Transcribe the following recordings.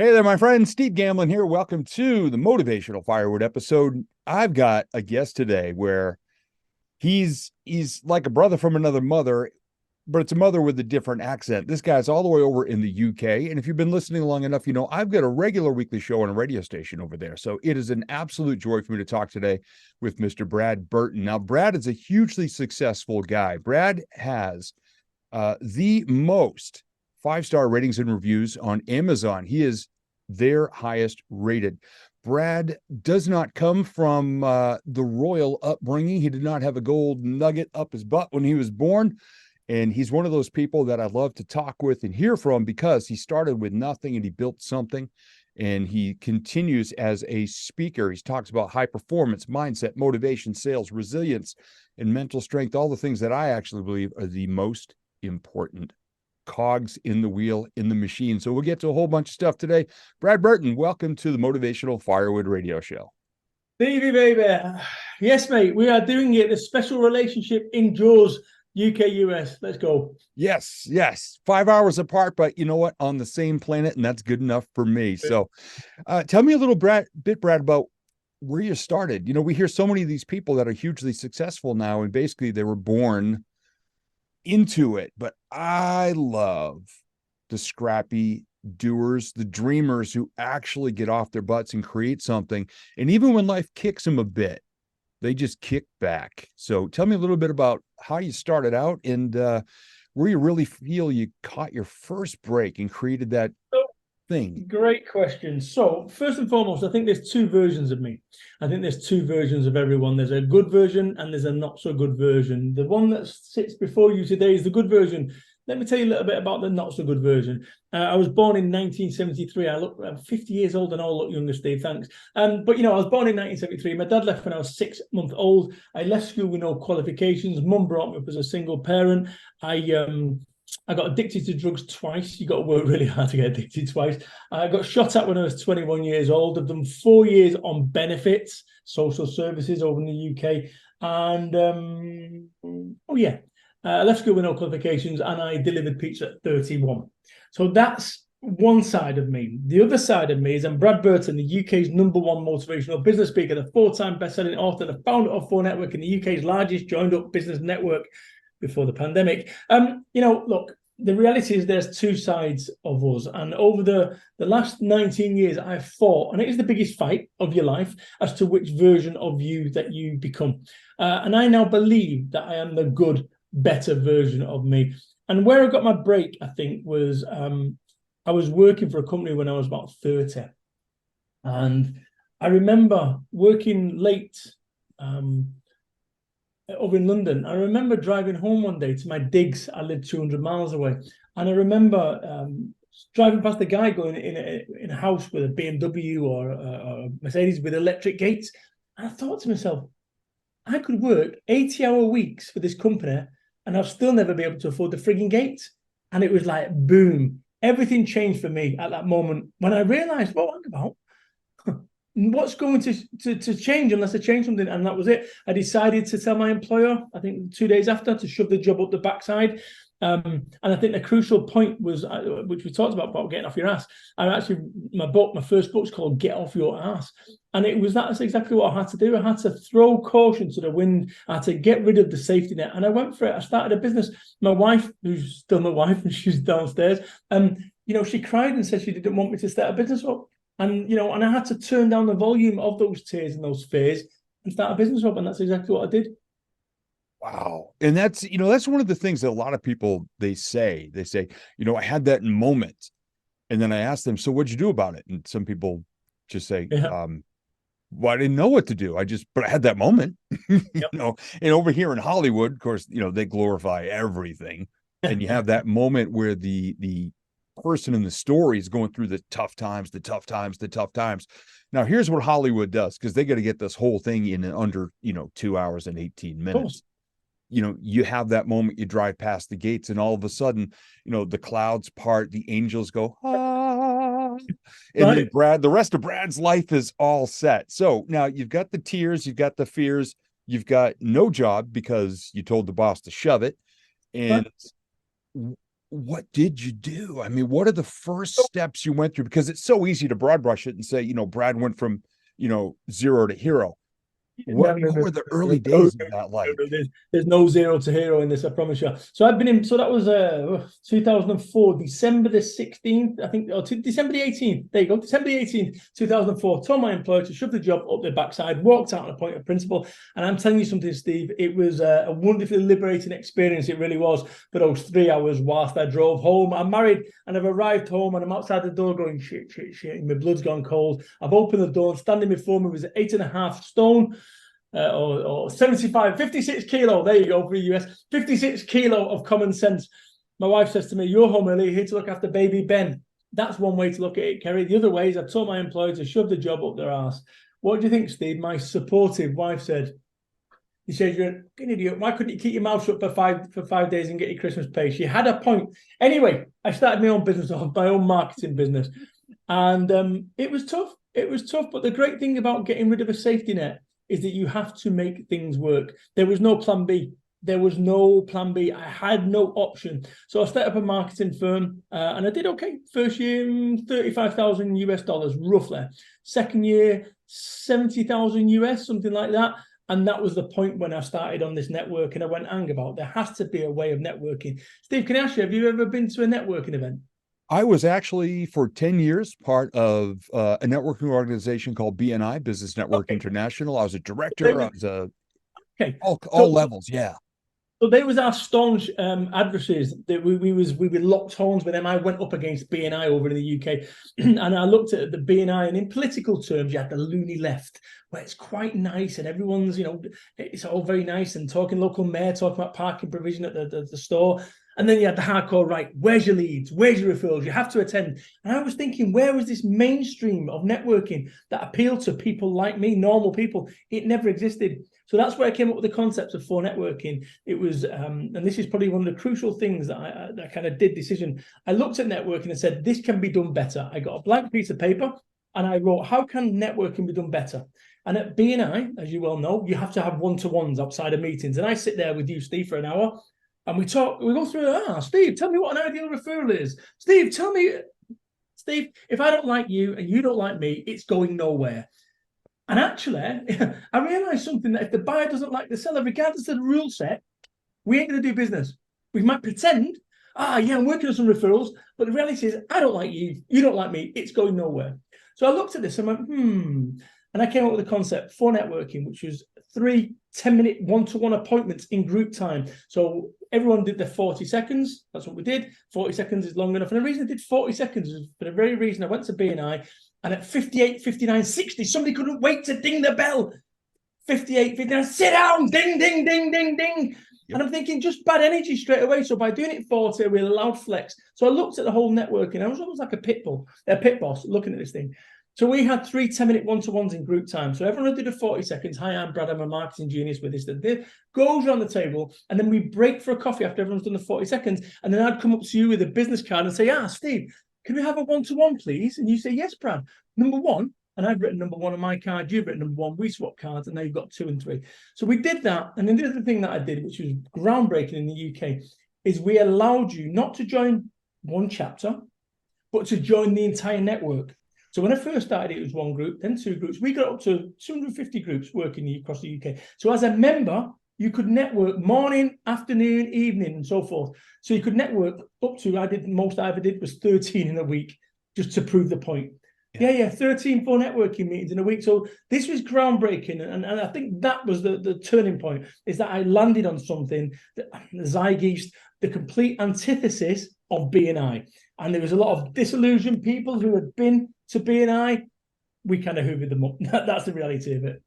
Hey there, my friend. Steve Gamlin here. Welcome to the Motivational Firewood episode. I've got a guest today where he's like a brother from another mother, but it's a mother with a different accent. This guy's all the way over in the UK. And if you've been listening long enough, you know I've got a regular weekly show on a radio station over there. So it is an absolute joy for me to talk today with Mr. Brad Burton. Now, Brad is a hugely successful guy. Brad has the most five-star ratings and reviews on Amazon. He is their highest rated. Brad does not come from the royal upbringing. He did not have a gold nugget up his butt when he was born. And he's one of those people that I love to talk with and hear from because he started with nothing and he built something. And he continues as a speaker. He talks about high performance, mindset, motivation, sales, resilience, and mental strength, all the things that I actually believe are the most important cogs in the wheel, in the machine. So we'll get to a whole bunch of stuff today. Brad Burton, welcome to the Motivational Firewood Radio Show. Stevie, baby. Yes, mate. We are doing it. The special relationship endures. UK, US. Let's go. Yes. 5 hours apart, but you know what? On the same planet, and that's good enough for me. So tell me a little Brad, about where you started. You know, we hear so many of these people that are hugely successful now, and basically they were born into it. But I love the scrappy doers, the dreamers who actually get off their butts and create something. And even when life kicks them a bit, they just kick back. So tell me a little bit about how you started out and where you really feel you caught your first break and created that thing. Great question. So, first and foremost, I think there's two versions of me. I think there's two versions of everyone. There's a good version and there's a not so good version. The one that sits before you today is the good version. Let me tell you a little bit about the not so good version. I was born in 1973. I'm 50 years old and all look younger, Steve. Thanks. But I was born in 1973. My dad left when I was 6 months old. I left school with no qualifications. Mum brought me up as a single parent. I got addicted to drugs twice. You got to work really hard to get addicted twice. I got shot at when I was 21 years old. I've done 4 years on benefits, social services over in the UK. And I left school with no qualifications and I delivered pizza at 31. So that's one side of me. The other side of me is I'm Brad Burton, the UK's #1 motivational business speaker, the 4-time best-selling author, the founder of 4Network and the UK's largest joined-up business network before the pandemic. Look, the reality is there's two sides of us. And over the last 19 years, I've fought, and it is the biggest fight of your life, as to which version of you that you become. And I now believe that I am the good, better version of me. And where I got my break, I think, was I was working for a company when I was about 30. And I remember working late over in London. I remember driving home one day to my digs. I lived 200 miles away. And I remember driving past the guy going in a house with a BMW or a Mercedes with electric gates. And I thought to myself, I could work 80-hour weeks for this company and I'll still never be able to afford the frigging gates. And it was like, boom. Everything changed for me at that moment when I realized, well, hang about. What's going to change unless I change something? And that was it. I decided to tell my employer, I think 2 days after, to shove the job up the backside. And I think the crucial point was, which we talked about getting off your ass. My first book's called Get Off Your Ass. And that's exactly what I had to do. I had to throw caution to the wind. I had to get rid of the safety net. And I went for it. I started a business. My wife, who's still my wife, and she's downstairs, she cried and said she didn't want me to start a business up. And I had to turn down the volume of those tears and those fears and start a business up, and that's exactly what I did. Wow. And that's one of the things that a lot of people, they say, I had that moment. And then I asked them, so what'd you do about it? And some people just say, well, I didn't know what to do. But I had that moment, Yep. and over here in Hollywood, of course, they glorify everything. And you have that moment where the person in the story is going through the tough times. Now, here's what Hollywood does, because they got to get this whole thing in under 2 hours and 18 minutes. You have that moment, you drive past the gates, and all of a sudden, the clouds part, the angels go, ah, and then the rest of Brad's life is all set. So now you've got the tears, you've got the fears, you've got no job because you told the boss to shove it. And what did you do? I mean, what are the first steps you went through? Because it's so easy to broad brush it and say, Brad went from, zero to hero. No, What no, what no, were the no, early no, days of that like? there's no zero to hero in this, I promise you. So I've been in, so that was 2004, December the 16th, I think, or December the 18th. There you go, December the 18th, 2004. Told my employer to shove the job up their backside, walked out on a point of principle. And I'm telling you something, Steve, it was a wonderfully liberating experience. It really was. For those 3 hours whilst I drove home, I'm married and I've arrived home and I'm outside the door going, shit, shit, shit. And my blood's gone cold. I've opened the door and standing before me was 8.5 stone. Or 75, 56 kilo. There you go for the US. 56 kilo of common sense. My wife says to me, "You're home early, here to look after baby Ben." That's one way to look at it, Kerry. The other way is I've told my employer to shove the job up their arse. What do you think, Steve? My supportive wife said, he said, "You're an idiot. Why couldn't you keep your mouth shut for 5 days and get your Christmas pay?" She had a point. Anyway, I started my own business, my own marketing business. And it was tough. It was tough. But the great thing about getting rid of a safety net is that you have to make things work. There was no plan B. There was no plan B. I had no option. So I set up a marketing firm and I did okay. First year, 35,000 US dollars, roughly. Second year, 70,000 US, something like that. And that was the point when I started on this network and I went, hang about, there has to be a way of networking. Steve, can I ask you, have you ever been to a networking event? I was actually for 10 years part of a networking organization called BNI, Business Network Okay. International. I was a director. I was Okay. all levels. Yeah. So they was our staunch adversaries. That we locked horns with them. I went up against BNI over in the UK, and I looked at the BNI, and in political terms, you had the loony left, where it's quite nice, and everyone's it's all very nice, and talking local mayor, talking about parking provision at the store. And then you had the hardcore right. Where's your leads? Where's your referrals? You have to attend. And I was thinking, where was this mainstream of networking that appealed to people like me, normal people? It never existed. So that's where I came up with the concept of for networking. It was, and this is probably one of the crucial things that I kind of did decision. I looked at networking and said, this can be done better. I got a blank piece of paper and I wrote, how can networking be done better? And at BNI, as you well know, you have to have one-to-ones outside of meetings. And I sit there with you, Steve, for an hour and we talk, we go through, Steve, tell me what an ideal referral is. Steve, if I don't like you and you don't like me, it's going nowhere. And actually, I realized something that if the buyer doesn't like the seller, regardless of the rule set, we ain't going to do business. We might pretend, I'm working on some referrals, but the reality is, I don't like you, you don't like me, it's going nowhere. So I looked at this and went, and I came up with a concept for networking, which was 3 10-minute one-to-one appointments in group time. So everyone did their 40 seconds. That's what we did. 40 seconds is long enough. And the reason I did 40 seconds is for the very reason I went to BNI and at 58, 59, 60, somebody couldn't wait to ding the bell. 58, 59, sit down, ding, ding, ding, ding, ding. Yep. And I'm thinking just bad energy straight away. So by doing it 40, we allowed flex. So I looked at the whole networking. I was almost like a pit boss looking at this thing. So we had 3 10-minute one-to-ones in group time. So everyone did a 40 seconds. Hi, I'm Brad. I'm a marketing genius with this. That goes around the table. And then we break for a coffee after everyone's done the 40 seconds. And then I'd come up to you with a business card and say, Steve, can we have a one-to-one, please? And you say, yes, Brad. Number 1. And I've written number 1 on my card. You've written number 1. We swap cards. And now you've got 2 and 3. So we did that. And then the other thing that I did, which was groundbreaking in the UK, is we allowed you not to join one chapter, but to join the entire network. So when I first started, it was 1 group, then 2 groups. We got up to 250 groups working across the UK. So as a member, you could network morning, afternoon, evening, and so forth. So you could network up to, most I ever did was 13 in a week, just to prove the point. Yeah, 13 for networking meetings in a week. So this was groundbreaking. And I think that was the turning point, is that I landed on something, that, the zeitgeist, the complete antithesis of BNI. And there was a lot of disillusioned people who had been to BNI. We kind of hoovered them up. That's the reality of it.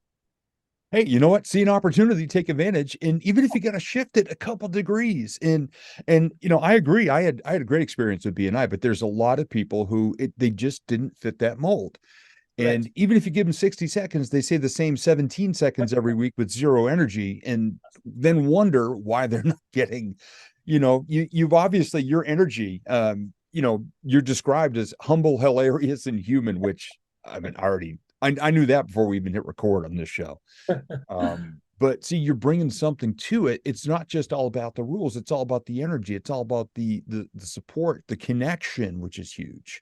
Hey, you know what? See an opportunity, take advantage. And even if you got to shift it a couple degrees. And I agree. I had a great experience with BNI, but there's a lot of people who they just didn't fit that mold. And Right. even if you give them 60 seconds, they say the same 17 seconds every week with zero energy, and then wonder why they're not getting, you've obviously your energy, you're described as humble, hilarious, and human, which I mean, I knew that before we even hit record on this show. But see, you're bringing something to it. It's not just all about the rules. It's all about the energy. It's all about the support, the connection, which is huge.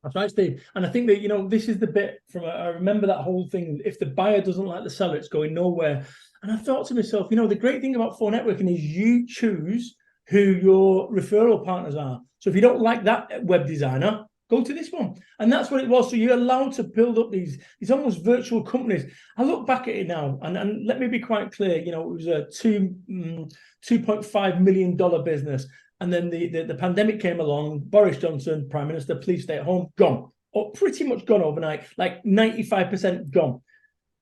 That's right, Steve. And I think that, this is the bit from, I remember that whole thing. If the buyer doesn't like the seller, it's going nowhere. And I thought to myself, the great thing about phone networking is you choose who your referral partners are. So if you don't like that web designer, go to this one. And that's what it was. So you're allowed to build up these almost virtual companies. I look back at it now, and let me be quite clear, it was a $2.5 million business. And then the pandemic came along. Boris Johnson, Prime Minister, please stay at home, gone. Or pretty much gone overnight, like 95% gone.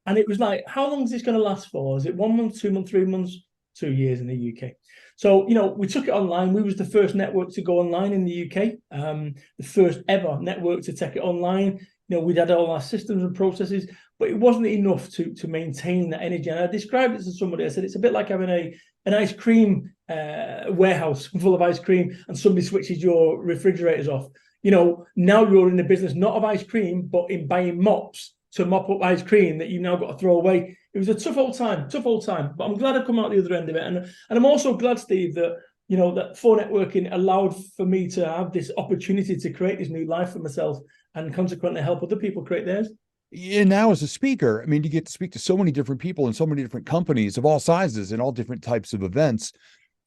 And it was like, how long is this going to last for? Is it 1 month, 2 months, 3 months, 2 years in the UK? So, we took it online. We was the first network to go online in the UK, the first ever network to take it online. We'd had all our systems and processes, but it wasn't enough to maintain that energy. And I described it to somebody. I said, it's a bit like having an ice cream warehouse full of ice cream and somebody switches your refrigerators off. Now you're in the business not of ice cream, but in buying mops to mop up ice cream that you've now got to throw away. It was a tough old time. But I'm glad I've come out the other end of it. And I'm also glad, Steve, that that phone networking allowed for me to have this opportunity to create this new life for myself and consequently help other people create theirs. And now as a speaker, I mean, you get to speak to so many different people and so many different companies of all sizes and all different types of events.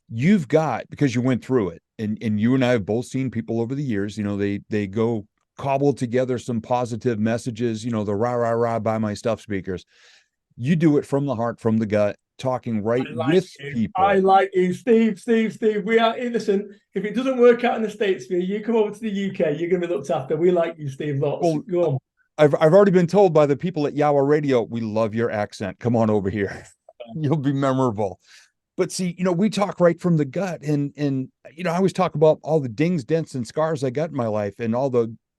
You've got, because you went through it, and you and I have both seen people over the years, they go cobble together some positive messages, the rah, rah, rah, buy my stuff speakers. You do it from the heart, from the gut, talking right with people. I like you, Steve. We are innocent. If it doesn't work out in the States for you, come over to the UK. You're going to be looked after. We like you, Steve. Lots. Well, go on. I've already been told by the people at Yawa Radio, we love your accent. Come on over here. You'll be memorable. But see, we talk right from the gut. And I always talk about all the dings, dents, and scars I got in my life and all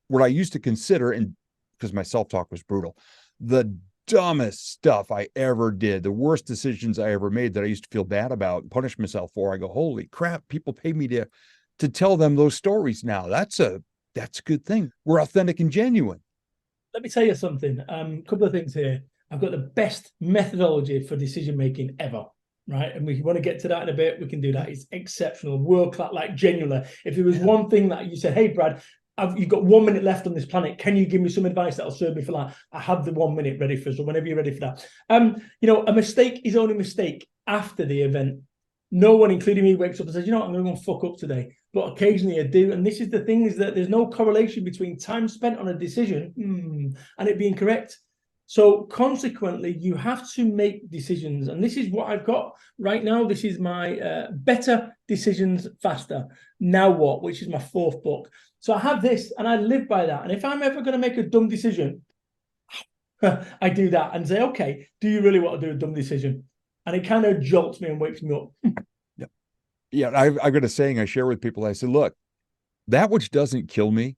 what I used to consider, and because my self-talk was brutal, the dumbest stuff I ever did, the worst decisions I ever made that I used to feel bad about and punish myself for. I go, holy crap, people pay me to tell them those stories now. That's a good thing. We're authentic and genuine. Let me tell you something. A couple of things here. I've got the best methodology for decision making ever. Right. And we want to get to that in a bit. We can do that. It's exceptional, world class, like genuinely. If there was one thing that you said, hey, Brad, you've got 1 minute left on this planet. Can you give me some advice that'll serve me for that? I have the 1 minute ready for, so whenever you're ready for that. A mistake is only a mistake after the event. No one, including me, wakes up and says, I'm going to go and fuck up today. But occasionally I do. And this is the thing, is that there's no correlation between time spent on a decision and it being correct. So consequently, you have to make decisions. And this is what I've got right now. This is my Better Decisions Faster. Now What, which is my 4th book. So I have this and I live by that. And if I'm ever going to make a dumb decision, I do that and say, okay, do you really want to do a dumb decision? And it kind of jolts me and wakes me up. Yeah. I've got a saying I share with people. I say, look, that which doesn't kill me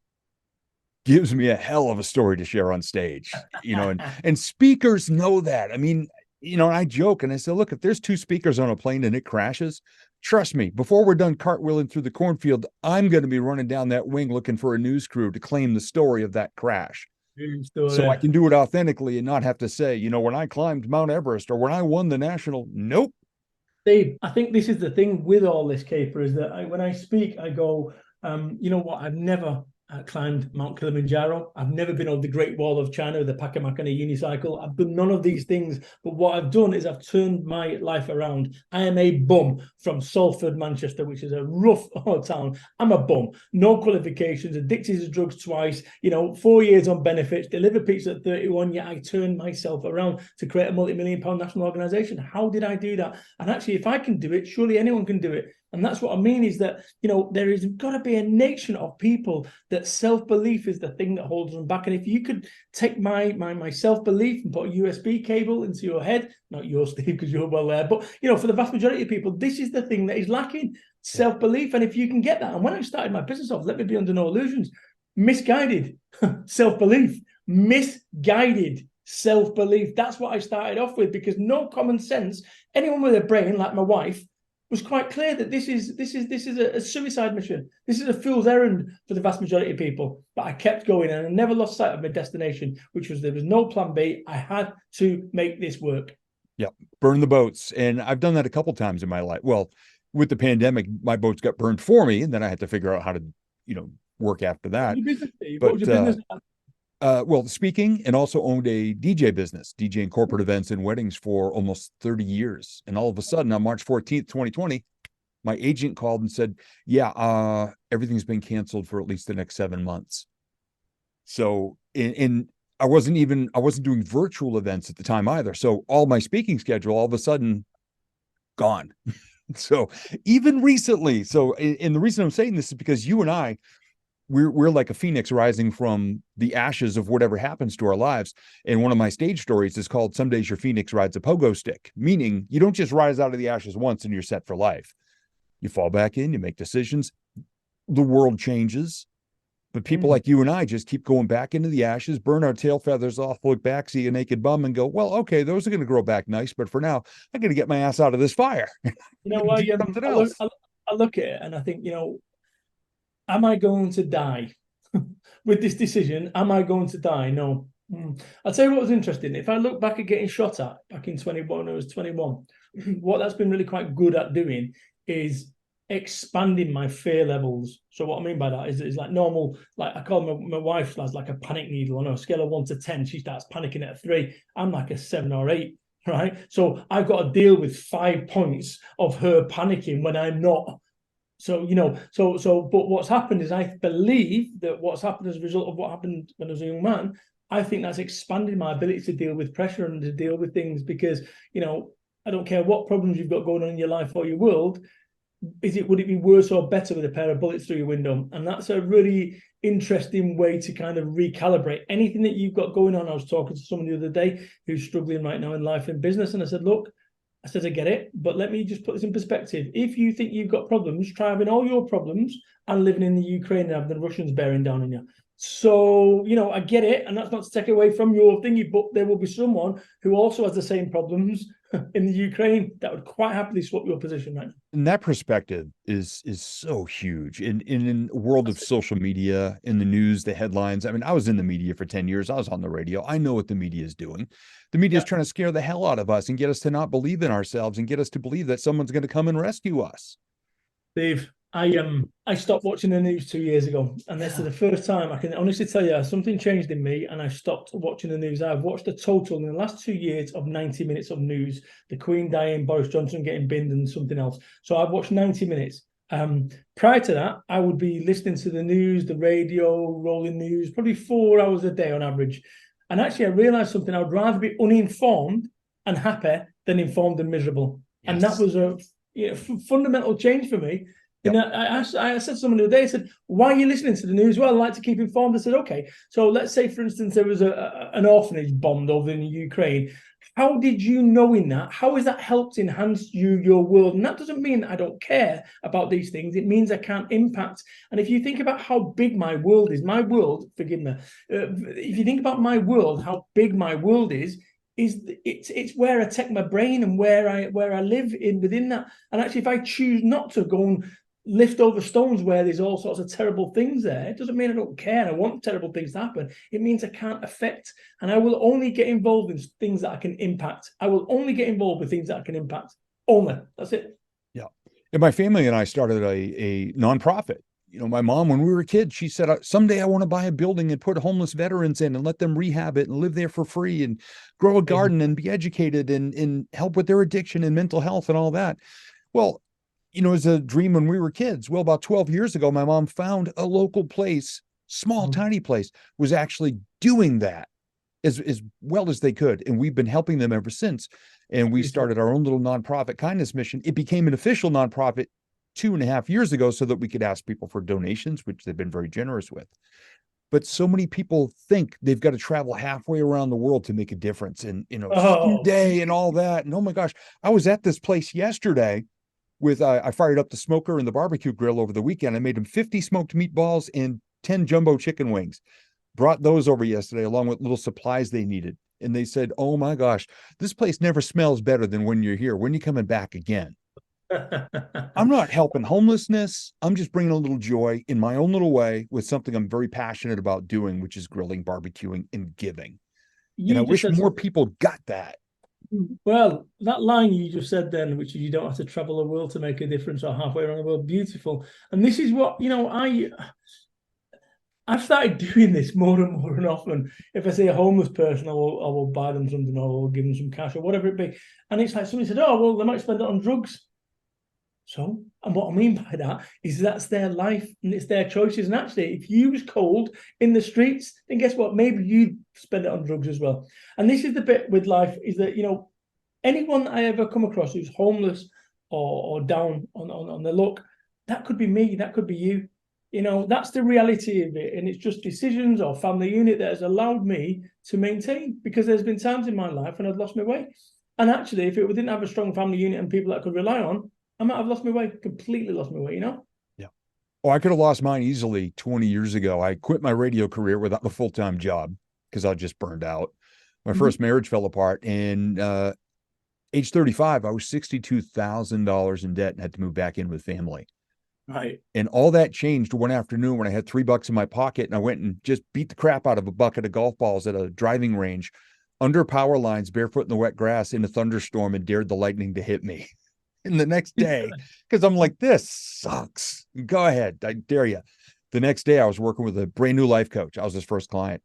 gives me a hell of a story to share on stage, and speakers know that. I mean, and I joke and I say, look, if there's 2 speakers on a plane and it crashes, trust me, before we're done cartwheeling through the cornfield, I'm going to be running down that wing looking for a news crew to claim the story of that crash. So I can do it authentically and not have to say, when I climbed Mount Everest or when I won the national. Nope. Dave, I think this is the thing with all this, Caper, is that when I speak, I go, I've never climbed Mount Kilimanjaro. I've never been on the Great Wall of China with a Pacamac and a unicycle. I've done none of these things. But what I've done is I've turned my life around. I am a bum from Salford, Manchester, which is a rough town. I'm a bum. No qualifications, addicted to drugs twice, 4 years on benefits, delivered pizza at 31, yet I turned myself around to create a multi-million-pound national organisation. How did I do that? And actually, if I can do it, surely anyone can do it. And that's what I mean, is that, there is got to be a nation of people that self-belief is the thing that holds them back. And if you could take my self-belief and put a USB cable into your head, not yours, Steve, because you're well there, but, for the vast majority of people, this is the thing that is lacking, self-belief. And if you can get that, and when I started my business off, let me be under no illusions, misguided self-belief, misguided self-belief. That's what I started off with, because no common sense, anyone with a brain like my wife, was quite clear that this is a suicide mission. This is a fool's errand for the vast majority of people. But I kept going and I never lost sight of my destination, which was there was no plan B. I had to make this work. Yeah, burn the boats. And I've done that a couple times in my life. Well, with the pandemic, my boats got burned for me, and then I had to figure out how to, you know, work after What was that. your business, Steve? What was But your business? well, speaking, and also owned a DJ business, DJing corporate events and weddings for almost 30 years. And all of a sudden, on March 14th, 2020, my agent called and said, "Yeah, everything's been canceled for at least the next 7 months." So, in I wasn't doing virtual events at the time either. So all my speaking schedule all of a sudden gone. So even recently, and the reason I'm saying this is because you and I, we're like a phoenix rising from the ashes of whatever happens to our lives. And one of my stage stories is called "Some Days Your Phoenix Rides a Pogo Stick," meaning you don't just rise out of the ashes once and you're set for life. You fall back in, you make decisions, the world changes. But people Mm. like you and I just keep going back into the ashes, burn our tail feathers off, look back, see a naked bum, and go, well, okay, those are going to grow back nice. But for now, I got to get my ass out of this fire. You know, Do something I look, else. I look at it and I think, am I going to die with this decision? Am I going to die? No. I'll tell you what was interesting. If I look back at getting shot at back in 21, I was 21, what that's been really quite good at doing is expanding my fear levels. So what I mean by that is like normal, like I call my wife as like a panic needle. On a scale of 1 to 10, she starts panicking at a 3. I'm like a 7 or 8, right? So I've got to deal with 5 points of her panicking when I'm not. So, but what's happened is I believe that what's happened as a result of what happened when I was a young man, I think that's expanded my ability to deal with pressure and to deal with things because, I don't care what problems you've got going on in your life or your world. Would it be worse or better with a pair of bullets through your window? And that's a really interesting way to kind of recalibrate anything that you've got going on. I was talking to someone the other day who's struggling right now in life and business, and I said, look, I get it, but let me just put this in perspective. If you think you've got problems, try having all your problems and living in the Ukraine and have the Russians bearing down on you. So, I get it, and that's not to take away from your thingy, but there will be someone who also has the same problems in the Ukraine that would quite happily swap your position right now. And that perspective is so huge in the world of social media, in the news, the headlines. I mean, I was in the media for 10 years. I was on the radio. I know what the media is doing. The media is Yeah, trying to scare the hell out of us and get us to not believe in ourselves and get us to believe that someone's going to come and rescue us. Dave, I stopped watching the news 2 years ago, and this is Yeah. the first time I can honestly tell you something changed in me, and I stopped watching the news. I've watched a total in the last 2 years of 90 minutes of news: the Queen dying, Boris Johnson getting binned, and something else. So I've watched 90 minutes. Prior to that, I would be listening to the news, the radio, rolling news, probably 4 hours a day on average. And actually, I realized something: I would rather be uninformed and happy than informed and miserable. And that Yes. was a fundamental change for me. Yep. I said to someone the other day, I said, why are you listening to the news? Well, I like to keep informed. I said, okay, so let's say, for instance, there was an orphanage bombed over in Ukraine. How did you know in that? How has that helped enhance your world? And that doesn't mean I don't care about these things. It means I can't impact. And if you think about how big my world is, forgive me, if you think about my world, how big my world is it's where I take my brain and where I live in within that. And actually, if I choose not to go and lift over stones where there's all sorts of terrible things there, it doesn't mean I don't care and I want terrible things to happen. It means I can't affect, and I will only get involved in things that I can impact. I will only get involved with things that I can impact. Only. That's it. Yeah. And my family and I started a nonprofit. My mom, when we were kids, she said, someday I want to buy a building and put homeless veterans in and let them rehab it and live there for free and grow a garden and be educated and help with their addiction and mental health and all that. Well, it was a dream when we were kids. Well, about 12 years ago, my mom found a local place, small, tiny place, was actually doing that as well as they could. And we've been helping them ever since. And we started our own little nonprofit kindness mission. It became an official nonprofit 2.5 years ago so that we could ask people for donations, which they've been very generous with. But so many people think they've got to travel halfway around the world to make a difference and, someday and all that. And oh my gosh, I was at this place yesterday I fired up the smoker and the barbecue grill over the weekend. I made them 50 smoked meatballs and 10 jumbo chicken wings. Brought those over yesterday along with little supplies they needed. And they said, oh my gosh, this place never smells better than when you're here. When are you coming back again? I'm not helping homelessness. I'm just bringing a little joy in my own little way with something I'm very passionate about doing, which is grilling, barbecuing, and giving. And I You just wish said more something. people got that. Well, that line you just said then, which is you don't have to travel the world to make a difference or halfway around the world, beautiful. And this is what, I've started doing this more and more and often. If I see a homeless person, I will buy them something or I'll give them some cash or whatever it be. And it's like somebody said, oh, well, they might spend it on drugs. So, and what I mean by that is that's their life and it's their choices. And actually, if you was cold in the streets, then guess what? Maybe you'd spend it on drugs as well. And this is the bit with life is that, anyone I ever come across who's homeless or down on the luck, that could be me, that could be you. That's the reality of it. And it's just decisions or family unit that has allowed me to maintain, because there's been times in my life when I've lost my way. And actually, if it didn't have a strong family unit and people that I could rely on, I might have lost my way, completely lost my way. Yeah. Oh, I could have lost mine easily 20 years ago. I quit my radio career without a full-time job because I just burned out. My first marriage fell apart. And age 35, I was $62,000 in debt and had to move back in with family. Right. And all that changed one afternoon when I had $3 in my pocket and I went and just beat the crap out of a bucket of golf balls at a driving range under power lines, barefoot in the wet grass in a thunderstorm, and dared the lightning to hit me. And the next day, because I'm like, this sucks. Go ahead. I dare you. The next day I was working with a brand new life coach. I was his first client.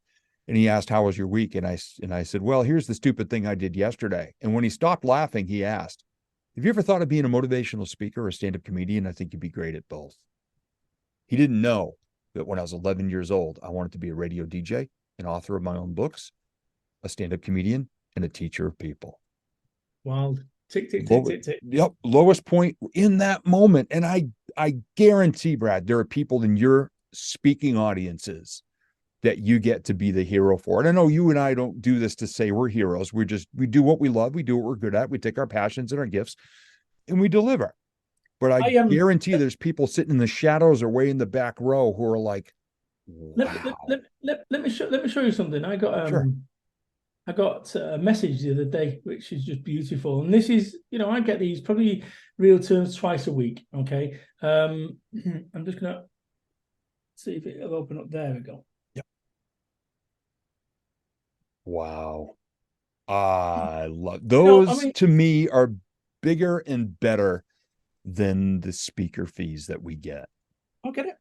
And he asked, how was your week? And I said, well, here's the stupid thing I did yesterday. And when he stopped laughing, he asked, have you ever thought of being a motivational speaker or a stand-up comedian? I think you'd be great at both. He didn't know that when I was 11 years old, I wanted to be a radio DJ, an author of my own books, a stand-up comedian, and a teacher of people. Wild. Tick, tick, tick, tick, tick. Yep. Lowest point in that moment. And I guarantee, Brad, there are people in your speaking audiences that you get to be the hero for. And I know you and I don't do this to say we're heroes. We do what we love. We do what we're good at. We take our passions and our gifts and we deliver. But I guarantee there's people sitting in the shadows or way in the back row who are like, wow. Let me show you something. I got a message the other day, which is just beautiful. And this is, I get these probably real terms twice a week. Okay. I'm just going to see if it'll open up. There we go. Yep. Wow. I love those. To me are bigger and better than the speaker fees that we get. I get it.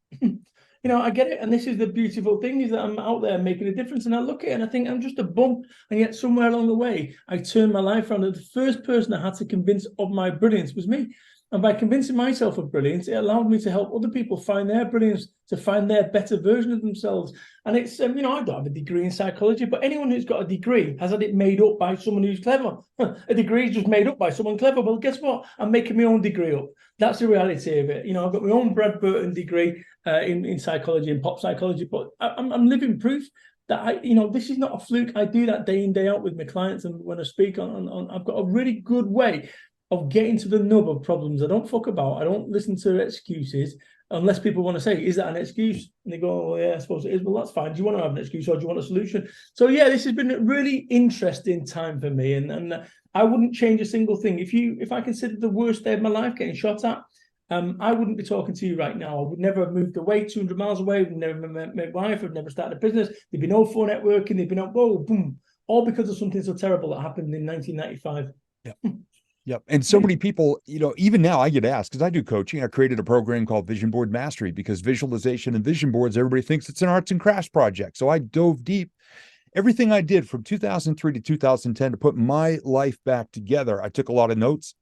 I get it. And this is the beautiful thing, is that I'm out there making a difference. And I look at it and I think I'm just a bum. And yet somewhere along the way, I turned my life around. And the first person I had to convince of my brilliance was me. And by convincing myself of brilliance, it allowed me to help other people find their brilliance, to find their better version of themselves. And it's, I don't have a degree in psychology, but anyone who's got a degree has had it made up by someone who's clever. A degree is just made up by someone clever. Well, guess what? I'm making my own degree up. That's the reality of it. I've got my own Brad Burton degree in psychology and pop psychology, but I'm living proof that this is not a fluke. I do that day in, day out with my clients, and when I speak on I've got a really good way of getting to the nub of problems. I don't fuck about. I don't listen to excuses unless people want to say, is that an excuse? And they go, oh, yeah, I suppose it is. Well, that's fine. Do you want to have an excuse or do you want a solution? So, yeah, this has been a really interesting time for me. And I wouldn't change a single thing. If I considered the worst day of my life getting shot at, I wouldn't be talking to you right now. I would never have moved away 200 miles away. I've never met my wife. I've never started a business. There'd be no phone networking. There'd be no, whoa, boom. All because of something so terrible that happened in 1995. Yeah. Yep. And so many people, even now I get asked, because I do coaching, I created a program called Vision Board Mastery, because visualization and vision boards, everybody thinks it's an arts and crafts project. So I dove deep. Everything I did from 2003 to 2010 to put my life back together, I took a lot of notes.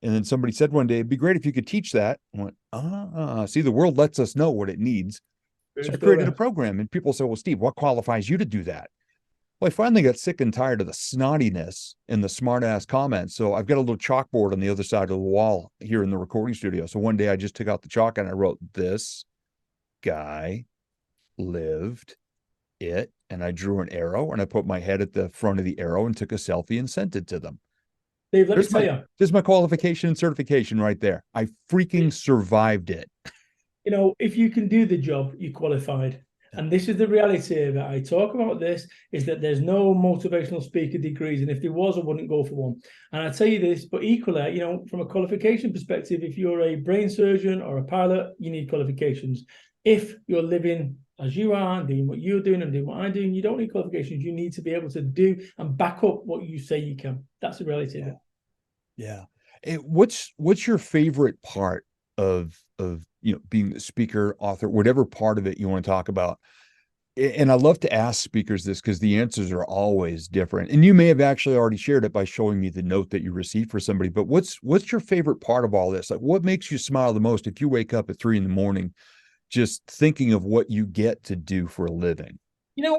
And then somebody said one day, it'd be great if you could teach that. I went, see, the world lets us know what it needs. So I created a program, and people say, well, Steve, what qualifies you to do that? Well, I finally got sick and tired of the snottiness and the smart ass comments. So I've got a little chalkboard on the other side of the wall here in the recording studio. So one day I just took out the chalk and I wrote, this guy lived it. And I drew an arrow and I put my head at the front of the arrow and took a selfie and sent it to them. Dave, let me tell you. There's my qualification and certification right there. I freaking survived it. If you can do the job, you're qualified. And this is the reality of it. I talk about this, is that there's no motivational speaker degrees. And if there was, I wouldn't go for one. And I tell you this, but equally, from a qualification perspective, if you're a brain surgeon or a pilot, you need qualifications. If you're living as you are, doing what you're doing and doing what I'm doing. You don't need qualifications. You need to be able to do and back up what you say you can. That's the reality of it. Yeah. What's your favorite part of being the speaker, author, whatever part of it you want to talk about? And I love to ask speakers this because the answers are always different. And you may have actually already shared it by showing me the note that you received for somebody. But what's your favorite part of all this? Like, what makes you smile the most if you wake up at 3 a.m. just thinking of what you get to do for a living?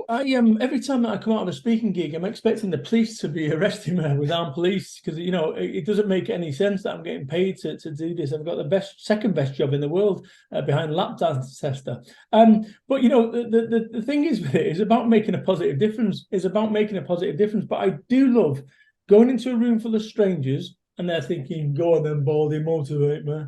I every time that I come out of a speaking gig, I'm expecting the police to be arresting me with armed police because it doesn't make any sense that I'm getting paid to do this. I've got the second best job in the world behind lap dance tester. But the thing is with it is about making a positive difference. It's about making a positive difference. But I do love going into a room full of strangers and they're thinking, "Go on then, Baldy, motivate me."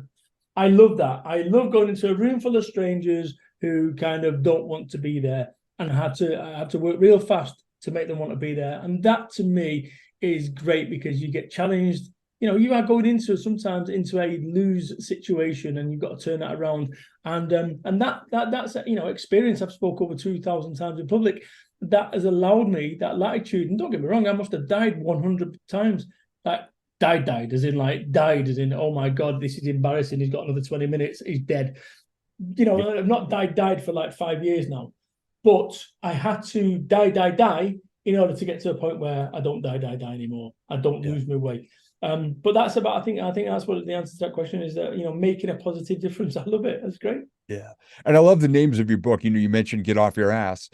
I love that. I love going into a room full of strangers who kind of don't want to be there. And I had to work real fast to make them want to be there. And that to me is great because you get challenged. You are going sometimes into a lose situation and you've got to turn that around. And that's experience. I've spoke over 2,000 times in public. That has allowed me that latitude. And don't get me wrong, I must have died 100 times. Like died as in, oh my God, this is embarrassing. He's got another 20 minutes. He's dead. I've not died for like 5 years now. But I had to die in order to get to a point where I don't die anymore. I don't lose my way. But that's about. I think that's what the answer to that question is. That making a positive difference. I love it. That's great. Yeah, and I love the names of your book. You mentioned "Get Off Your Ass."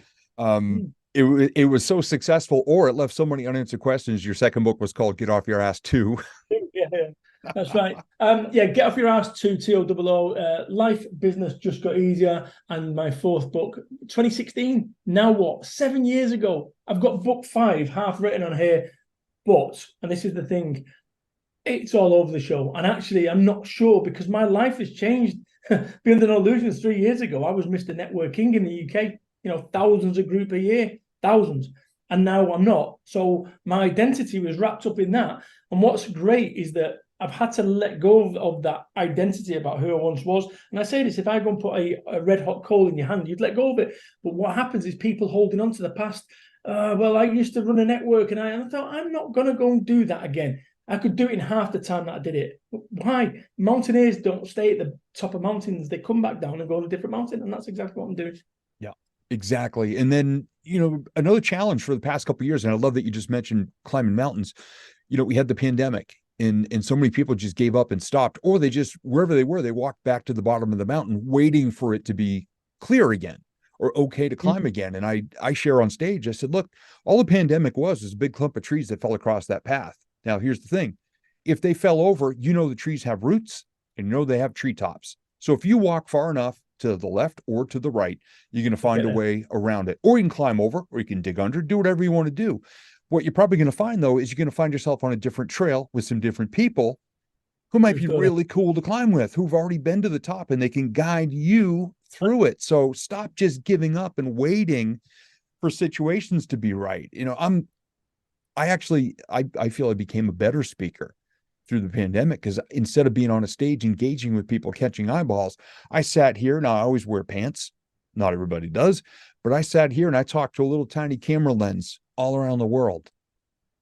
It was so successful, or it left so many unanswered questions. Your second book was called "Get Off Your Ass 2." Yeah. That's right. Get Off Your Ass 2 TOOO. Life Business Just Got Easier. And my fourth book, 2016. Now what? 7 years ago. I've got book 5 half written on here. But, and this is the thing, it's all over the show. And actually, I'm not sure because my life has changed. Beyond an Illusions 3 years ago, I was Mr. Networking in the UK. Thousands a group a year. Thousands. And now I'm not. So my identity was wrapped up in that. And what's great is that I've had to let go of that identity about who I once was. And I say this, if I go and put a red hot coal in your hand, you'd let go of it. But what happens is people holding on to the past. Well, I used to run a network and I thought, I'm not going to go and do that again. I could do it in half the time that I did it. Why? Mountaineers don't stay at the top of mountains. They come back down and go on a different mountain. And that's exactly what I'm doing. Yeah, exactly. And then, another challenge for the past couple of years, and I love that you just mentioned climbing mountains. We had the pandemic. And so many people just gave up and stopped, or they just, wherever they were, they walked back to the bottom of the mountain waiting for it to be clear again or okay to climb again. And I share on stage, I said, look, all the pandemic was a big clump of trees that fell across that path. Now, here's the thing. If they fell over, the trees have roots and they have treetops. So if you walk far enough to the left or to the right, you're going to find a way around it, or you can climb over, or you can dig under, do whatever you want to do. What you're probably going to find, though, is you're going to find yourself on a different trail with some different people who might be really cool to climb with, who've already been to the top, and they can guide you through it. So stop just giving up and waiting for situations to be right. I feel I became a better speaker through the pandemic because instead of being on a stage engaging with people, catching eyeballs, I sat here. Now I always wear pants. Not everybody does, but I sat here and I talked to a little tiny camera lens all around the world.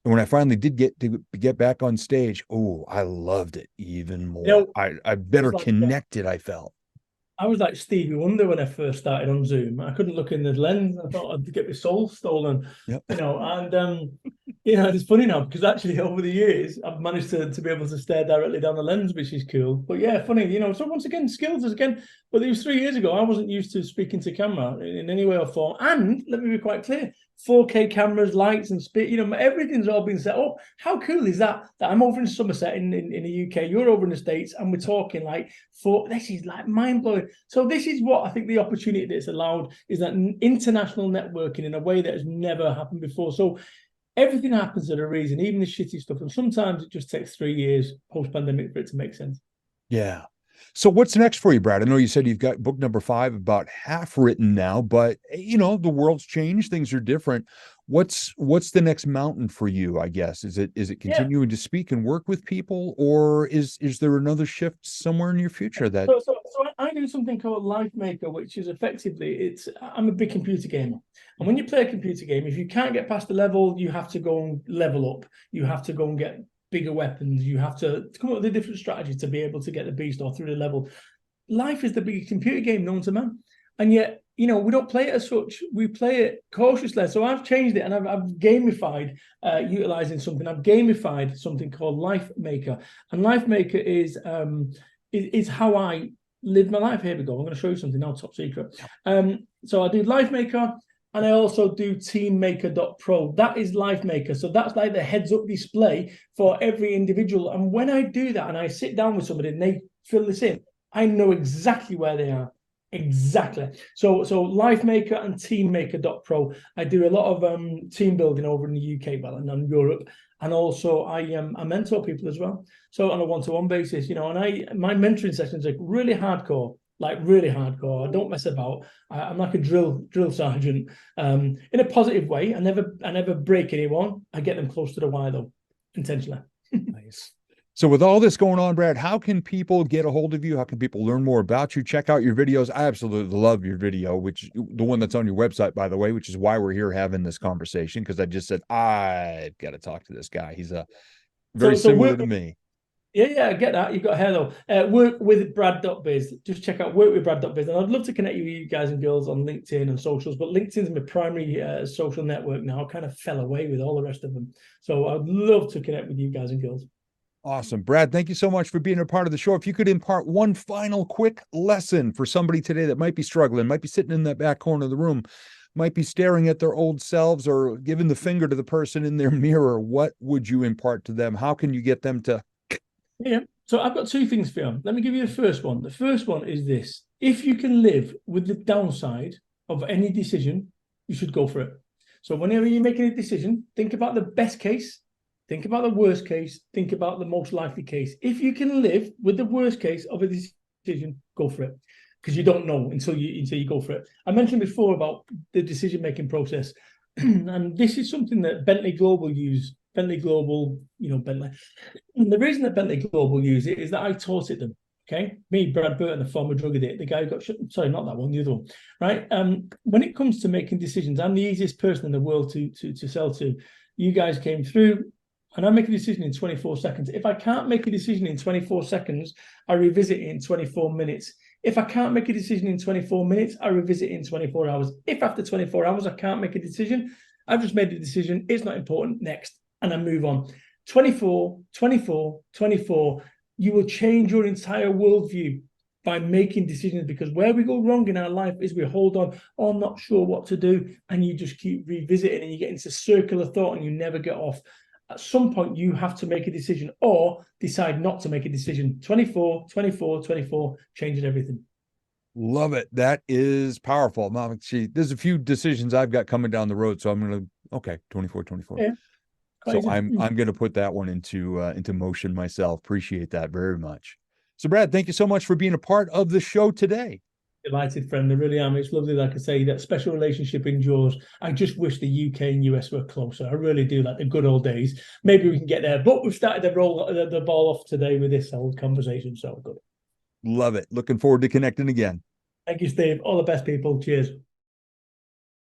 And when I finally did get back on stage, I loved it even more. I better connected, I felt. I was like Stevie Wonder when I first started on Zoom. I couldn't look in the lens. I thought I'd get my soul stolen. Yep. And it's funny now because actually over the years I've managed to be able to stare directly down the lens, which is cool. But yeah, funny, so once again, skills is again, but it was 3 years ago. I wasn't used to speaking to camera in any way or form. And let me be quite clear, 4K cameras, lights, and everything's all been set up. How cool is that? That I'm over in Somerset in the UK, you're over in the States, and we're talking this is like mind blowing. So this is what I think the opportunity that's allowed is that international networking in a way that has never happened before. So everything happens at a reason, even the shitty stuff. And sometimes it just takes 3 years post-pandemic for it to make sense. Yeah. So what's next for you, Brad? I know you said you've got book number 5 about half written now, but the world's changed, things are different. What's the next mountain for you, I guess? Is it Yeah. continuing to speak and work with people, or is there another shift somewhere in your future that So I do something called Life Maker, which is effectively I'm a big computer gamer. And when you play a computer game, if you can't get past the level, you have to go and level up. You have to go and get bigger weapons. You have to come up with a different strategy to be able to get the beast or through the level. Life is the biggest computer game known to man. And yet, we don't play it as such. We play it cautiously. So I've changed it and I've gamified utilizing something. I've gamified something called Life Maker. And Life Maker is how I live my life. Here we go. I'm going to show you something now, top secret. So I do Life Maker and I also do teammaker.pro. That is Life Maker. So that's like the heads up display for every individual. And when I do that and I sit down with somebody and they fill this in, I know exactly where they are. Exactly. So LifeMaker and TeamMaker.pro. I do a lot of team building over in the UK, well, and in Europe, and also I mentor people as well. So on a one-to-one basis, and my mentoring sessions are really hardcore, like really hardcore. I don't mess about. I'm like a drill sergeant, in a positive way. I never break anyone. I get them close to the wire though, intentionally. nice? So with all this going on, Brad, how can people get a hold of you? How can people learn more about you? Check out your videos. I absolutely love your video, which the one that's on your website, by the way, which is why we're here having this conversation. Because I just said, I've got to talk to this guy. He's very similar to me. Yeah, I get that. You've got hair though. Work with Brad.biz. Just check out work with Brad.biz. And I'd love to connect with you guys and girls on LinkedIn and socials, but LinkedIn's my primary social network now. I kind of fell away with all the rest of them. So I'd love to connect with you guys and girls. Awesome. Brad, thank you so much for being a part of the show. If you could impart one final quick lesson for somebody today that might be struggling, might be sitting in that back corner of the room, might be staring at their old selves or giving the finger to the person in their mirror, what would you impart to them? How can you get them to? Yeah. So I've got two things for you. Let me give you the first one. The first one is this. If you can live with the downside of any decision, you should go for it. So whenever you're making a decision, think about the best case, think about the worst case, think about the most likely case. If you can live with the worst case of a decision, go for it. Because you don't know until you go for it. I mentioned before about the decision-making process. And this is something that Bentley Global use. Bentley Global, Bentley. And the reason that Bentley Global use it is that I taught it them. Okay, me, Brad Burton, the former drug addict, the guy who got shot. Sorry, not that one, the other one. Right. When it comes to making decisions, I'm the easiest person in the world to sell to. You guys came through, and I make a decision in 24 seconds. If I can't make a decision in 24 seconds, I revisit it in 24 minutes. If I can't make a decision in 24 minutes, I revisit it in 24 hours. If after 24 hours I can't make a decision, I've just made a decision. It's not important. Next. And I move on. 24, 24, 24. You will change your entire worldview by making decisions, because where we go wrong in our life is we hold on, oh, I'm not sure what to do. And you just keep revisiting and you get into circular thought and you never get off. At some point, you have to make a decision or decide not to make a decision. 24, 24, 24, changes everything. Love it. That is powerful. Mom, there's a few decisions I've got coming down the road. So I'm going to, okay, 24, 24. Yeah. So I'm going to put that one into motion myself. Appreciate that very much. So Brad, thank you so much for being a part of the show today. Delighted, friend. I really am. It's lovely, like I say, that special relationship endures. I just wish the UK and US were closer. I really do, like the good old days. Maybe we can get there. But we've started the ball off today with this old conversation. So good. Love it. Looking forward to connecting again. Thank you, Steve. All the best, people. Cheers.